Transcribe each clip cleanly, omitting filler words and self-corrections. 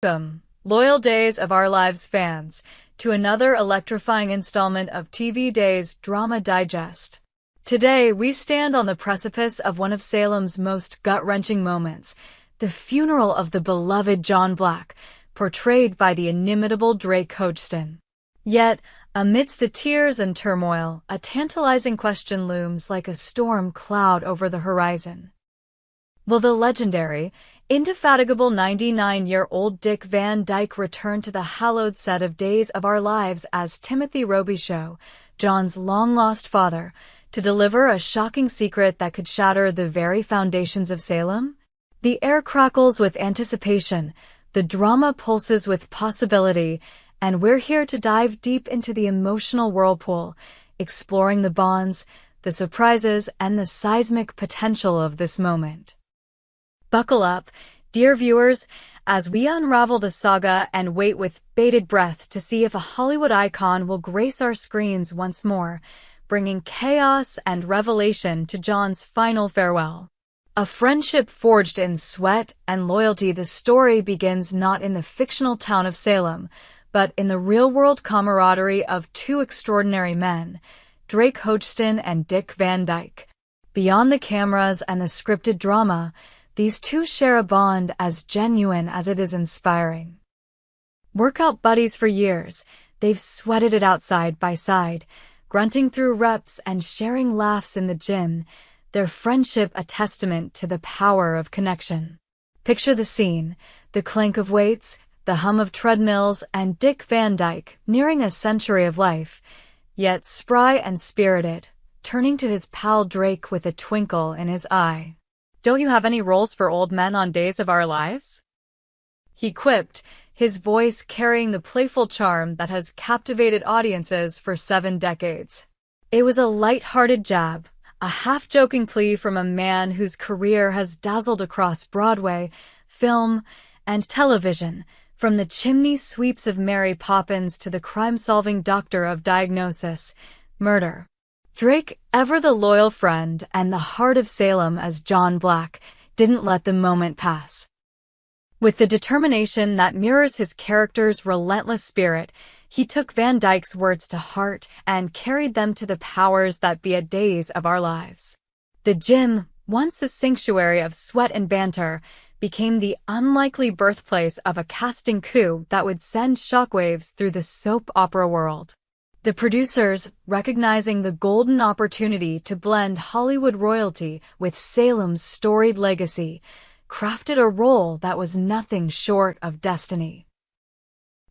Welcome, loyal Days of Our Lives fans, to another electrifying installment of TV Days Drama Digest. Today, we stand on the precipice of one of Salem's most gut-wrenching moments, the funeral of the beloved John Black, portrayed by the inimitable Drake Hodgson. Yet, amidst the tears and turmoil, a tantalizing question looms like a storm cloud over the horizon. Will the legendary, indefatigable 99-year-old Dick Van Dyke return to the hallowed set of Days of Our Lives as Timothy Robichaud, John's long-lost father, to deliver a shocking secret that could shatter the very foundations of Salem? The air crackles with anticipation, the drama pulses with possibility, and we're here to dive deep into the emotional whirlpool, exploring the bonds, the surprises, and the seismic potential of this moment. Buckle up, dear viewers, as we unravel the saga and wait with bated breath to see if a Hollywood icon will grace our screens once more, bringing chaos and revelation to John's final farewell. A friendship forged in sweat and loyalty, the story begins not in the fictional town of Salem, but in the real-world camaraderie of two extraordinary men, Drake Hodgson and Dick Van Dyke. Beyond the cameras and the scripted drama, these two share a bond as genuine as it is inspiring. Workout buddies for years, they've sweated it out side by side, grunting through reps and sharing laughs in the gym, their friendship a testament to the power of connection. Picture the scene, the clank of weights, the hum of treadmills, and Dick Van Dyke, nearing a century of life, yet spry and spirited, turning to his pal Drake with a twinkle in his eye. "Don't you have any roles for old men on Days of Our Lives?" he quipped, his voice carrying the playful charm that has captivated audiences for 7 decades. It was a light-hearted jab, a half-joking plea from a man whose career has dazzled across Broadway, film, and television, from the chimney sweeps of Mary Poppins to the crime-solving doctor of diagnosis, murder. Drake, ever the loyal friend and the heart of Salem as John Black, didn't let the moment pass. With the determination that mirrors his character's relentless spirit, he took Van Dyke's words to heart and carried them to the powers that be at Days of Our Lives. The gym, once a sanctuary of sweat and banter, became the unlikely birthplace of a casting coup that would send shockwaves through the soap opera world. The producers, recognizing the golden opportunity to blend Hollywood royalty with Salem's storied legacy, crafted a role that was nothing short of destiny.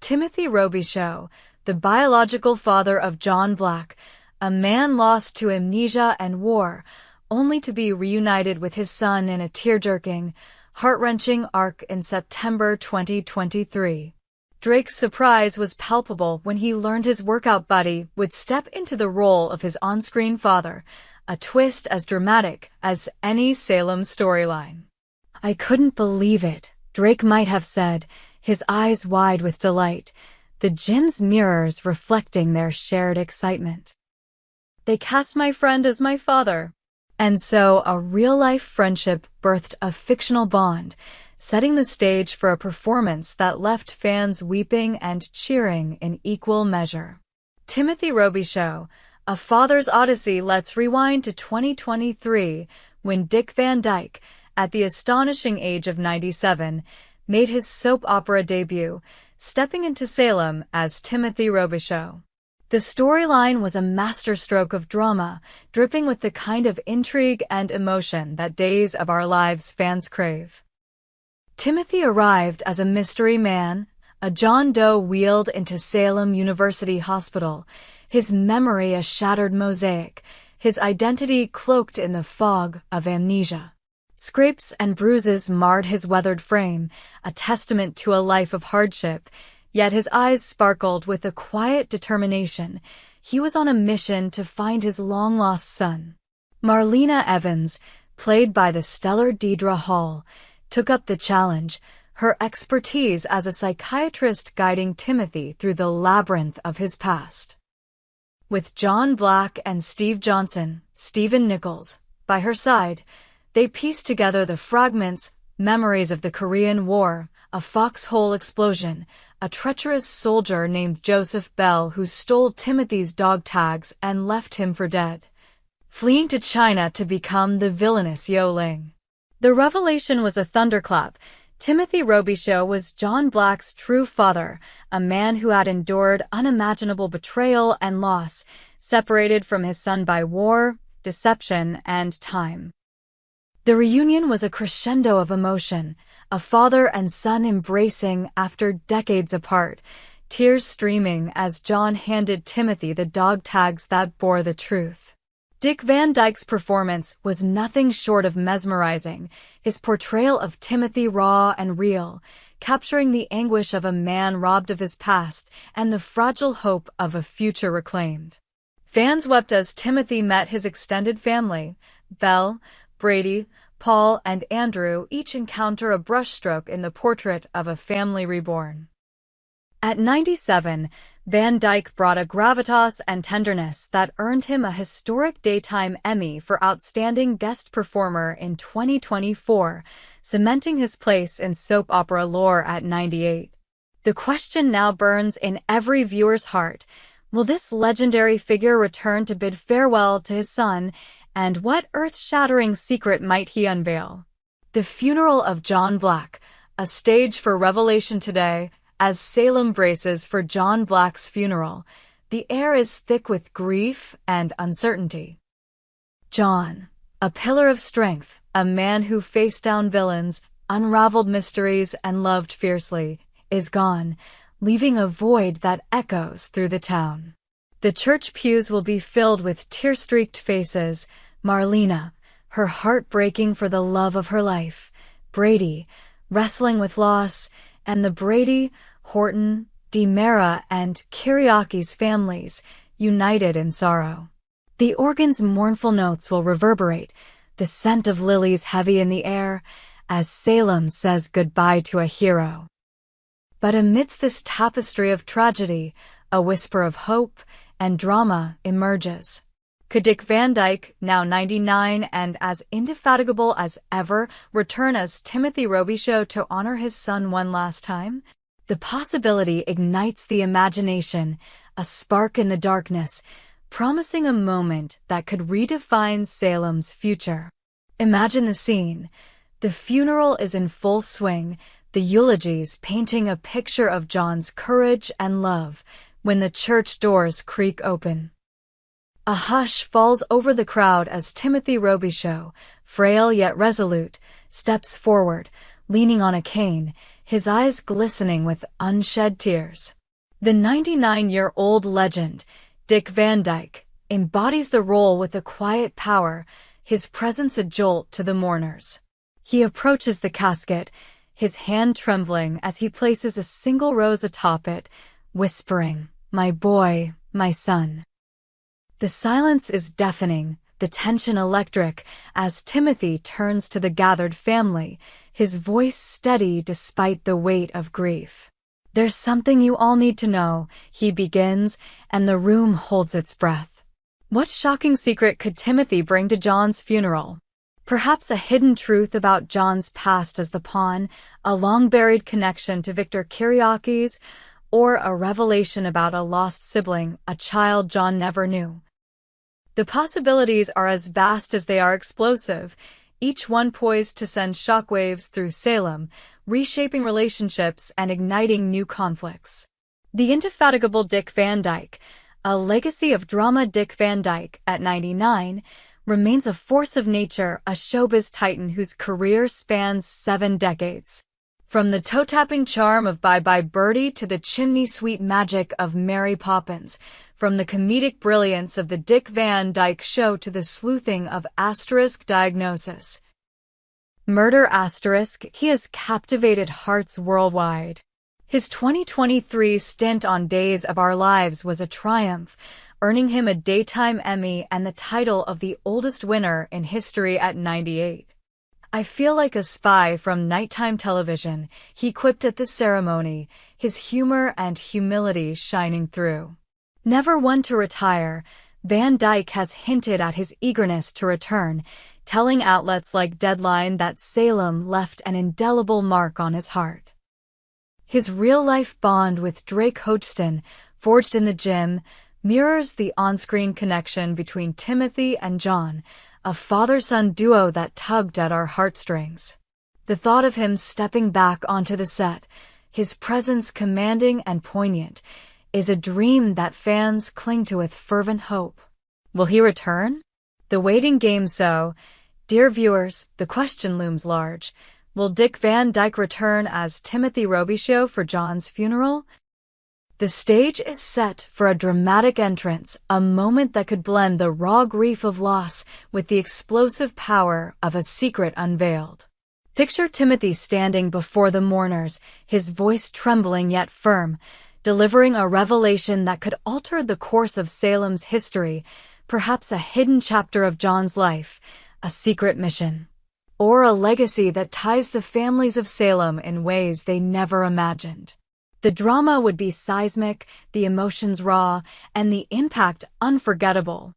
Timothy Robichaud, the biological father of John Black, a man lost to amnesia and war, only to be reunited with his son in a tear-jerking, heart-wrenching arc in September 2023. Drake's surprise was palpable when he learned his workout buddy would step into the role of his on-screen father, a twist as dramatic as any Salem storyline. "I couldn't believe it," Drake might have said, his eyes wide with delight, the gym's mirrors reflecting their shared excitement. "They cast my friend as my father." And so a real-life friendship birthed a fictional bond, setting the stage for a performance that left fans weeping and cheering in equal measure. Timothy Robichaud, A Father's Odyssey. Let's rewind to 2023, when Dick Van Dyke, at the astonishing age of 97, made his soap opera debut, stepping into Salem as Timothy Robichaud. The storyline was a masterstroke of drama, dripping with the kind of intrigue and emotion that Days of Our Lives fans crave. Timothy arrived as a mystery man, a John Doe wheeled into Salem University Hospital, his memory a shattered mosaic, his identity cloaked in the fog of amnesia. Scrapes and bruises marred his weathered frame, a testament to a life of hardship, yet his eyes sparkled with a quiet determination. He was on a mission to find his long-lost son. Marlena Evans, played by the stellar Deidre Hall, took up the challenge, her expertise as a psychiatrist guiding Timothy through the labyrinth of his past. With John Black and Steve Johnson, Stephen Nichols, by her side, they pieced together the fragments, Memories of the Korean War, a foxhole explosion, a treacherous soldier named Joseph Bell who stole Timothy's dog tags and left him for dead, fleeing to China to become the villainous Yo Ling. The revelation was a thunderclap. Timothy Robichaud was John Black's true father, a man who had endured unimaginable betrayal and loss, separated from his son by war, deception, and time. The reunion was a crescendo of emotion, a father and son embracing after decades apart, tears streaming as John handed Timothy the dog tags that bore the truth. Dick Van Dyke's performance was nothing short of mesmerizing, his portrayal of Timothy raw and real, capturing the anguish of a man robbed of his past and the fragile hope of a future reclaimed. Fans wept as Timothy met his extended family. Belle, Brady, Paul, and Andrew each encounter a brushstroke in the portrait of a family reborn. At 97, Van Dyke brought a gravitas and tenderness that earned him a historic Daytime Emmy for Outstanding Guest Performer in 2024, cementing his place in soap opera lore at 98. The question now burns in every viewer's heart: will this legendary figure return to bid farewell to his son, and what earth-shattering secret might he unveil? The funeral of John Black, a stage for revelation today. As Salem braces for John Black's funeral, the air is thick with grief and uncertainty. John, a pillar of strength, a man who faced down villains, unraveled mysteries, and loved fiercely, is gone, leaving a void that echoes through the town. The church pews will be filled with tear-streaked faces: Marlena, her heart breaking for the love of her life; Brady, wrestling with loss; and the Brady, Horton, DiMera, and Kiriaki's families, united in sorrow. The organ's mournful notes will reverberate, the scent of lilies heavy in the air, as Salem says goodbye to a hero. But amidst this tapestry of tragedy, a whisper of hope and drama emerges. Could Dick Van Dyke, now 99 and as indefatigable as ever, return as Timothy Robichaud to honor his son one last time? The possibility ignites the imagination, a spark in the darkness, promising a moment that could redefine Salem's future. Imagine the scene. The funeral is in full swing, the eulogies painting a picture of John's courage and love, when the church doors creak open. A hush falls over the crowd as Timothy Robichaud, frail yet resolute, steps forward, leaning on a cane, his eyes glistening with unshed tears. The 99-year-old legend, Dick Van Dyke, embodies the role with a quiet power, his presence a jolt to the mourners. He approaches the casket, his hand trembling as he places a single rose atop it, whispering, "My boy, my son." The silence is deafening, the tension electric, as Timothy turns to the gathered family, his voice steady despite the weight of grief. "There's something you all need to know," he begins, and the room holds its breath. What shocking secret could Timothy bring to John's funeral? Perhaps a hidden truth about John's past as the pawn, a long-buried connection to Victor Kiriakis, or a revelation about a lost sibling, a child John never knew. The possibilities are as vast as they are explosive, each one poised to send shockwaves through Salem, reshaping relationships and igniting new conflicts. The indefatigable Dick Van Dyke, a legacy of drama. Dick Van Dyke, at 99, remains a force of nature, a showbiz titan whose career spans 7 decades. From the toe-tapping charm of Bye Bye Birdie to the chimney-sweep magic of Mary Poppins, from the comedic brilliance of The Dick Van Dyke Show to the sleuthing of Diagnosis. Murder *, he has captivated hearts worldwide. His 2023 stint on Days of Our Lives was a triumph, earning him a Daytime Emmy and the title of the oldest winner in history at 98. "I feel like a spy from nighttime television," he quipped at the ceremony, his humor and humility shining through. Never one to retire, Van Dyke has hinted at his eagerness to return, telling outlets like Deadline that Salem left an indelible mark on his heart. His real-life bond with Drake Hodgson, forged in the gym, mirrors the on-screen connection between Timothy and John, a father-son duo that tugged at our heartstrings. The thought of him stepping back onto the set, his presence commanding and poignant, is a dream that fans cling to with fervent hope. Will he return? The waiting game. So, dear viewers, the question looms large. Will Dick Van Dyke return as Timothy Robichaud for John's funeral? The stage is set for a dramatic entrance, a moment that could blend the raw grief of loss with the explosive power of a secret unveiled. Picture Timothy standing before the mourners, his voice trembling yet firm, delivering a revelation that could alter the course of Salem's history, perhaps a hidden chapter of John's life, a secret mission, or a legacy that ties the families of Salem in ways they never imagined. The drama would be seismic, the emotions raw, and the impact unforgettable.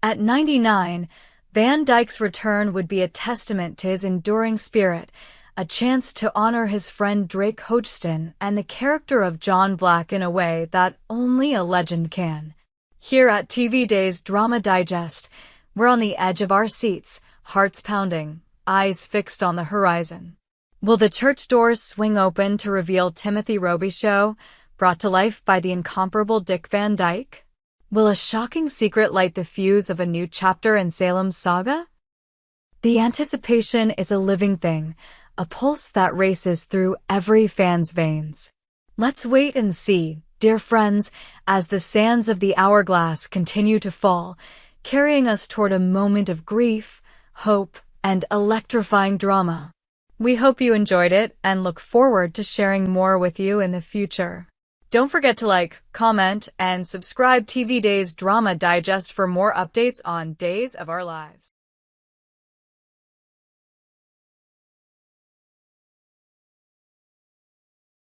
At 99, Van Dyke's return would be a testament to his enduring spirit, a chance to honor his friend Drake Hodgson and the character of John Black in a way that only a legend can. Here at TV Days Drama Digest, we're on the edge of our seats, hearts pounding, eyes fixed on the horizon. Will the church doors swing open to reveal Timothy Robichaud, brought to life by the incomparable Dick Van Dyke? Will a shocking secret light the fuse of a new chapter in Salem's saga? The anticipation is a living thing, a pulse that races through every fan's veins. Let's wait and see, dear friends, as the sands of the hourglass continue to fall, carrying us toward a moment of grief, hope, and electrifying drama. We hope you enjoyed it and look forward to sharing more with you in the future. Don't forget to like, comment, and subscribe TV Days Drama Digest for more updates on Days of Our Lives.